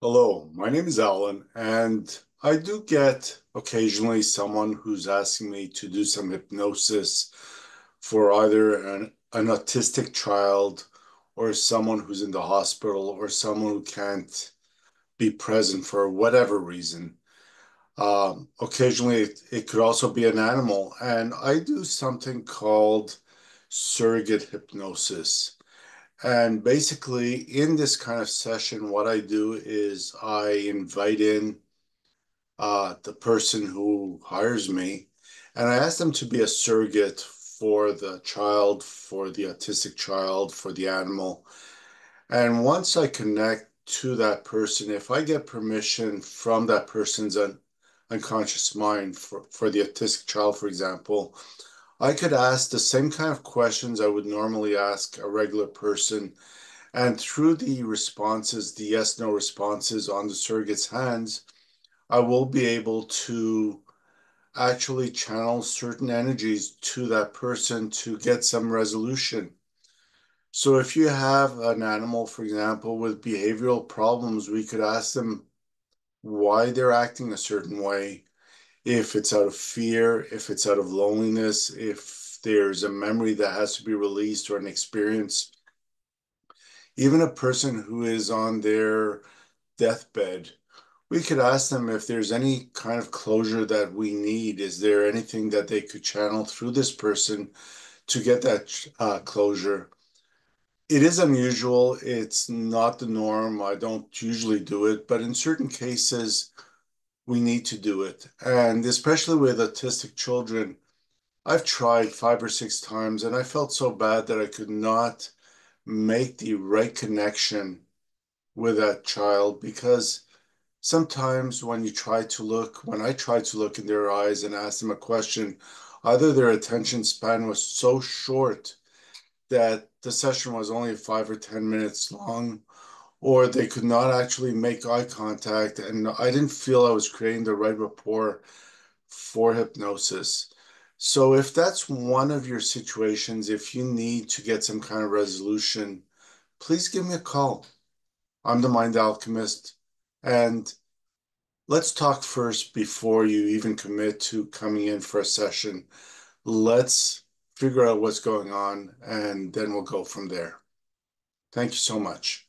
Hello, my name is Alan, and I do get occasionally someone who's asking me to do some hypnosis for either an autistic child or someone who's in the hospital or someone who can't be present for whatever reason. Occasionally, it could also be an animal, and I do something called surrogate hypnosis. And basically, in this kind of session, what I do is I invite in the person who hires me, and I ask them to be a surrogate for the child, for the autistic child, for the animal. And once I connect to that person, if I get permission from that person's unconscious mind for the autistic child, for example, I could ask the same kind of questions I would normally ask a regular person, and through the responses, the yes no responses on the surrogate's hands, I will be able to actually channel certain energies to that person to get some resolution. So if you have an animal, for example, with behavioral problems, we could ask them why they're acting a certain way. If it's out of fear, if it's out of loneliness, if there's a memory that has to be released or an experience. Even a person who is on their deathbed, we could ask them if there's any kind of closure that we need. Is there anything that they could channel through this person to get that closure? It is unusual. It's not the norm. I don't usually do it, but in certain cases, we need to do it. And especially with autistic children, I've tried 5 or 6 times and I felt so bad that I could not make the right connection with that child because sometimes when I try to look in their eyes and ask them a question, either their attention span was so short that the session was only 5 or 10 minutes long, or they could not actually make eye contact. And I didn't feel I was creating the right rapport for hypnosis. So if that's one of your situations, if you need to get some kind of resolution, please give me a call. I'm the Mind Alchemist. And let's talk first before you even commit to coming in for a session. Let's figure out what's going on and then we'll go from there. Thank you so much.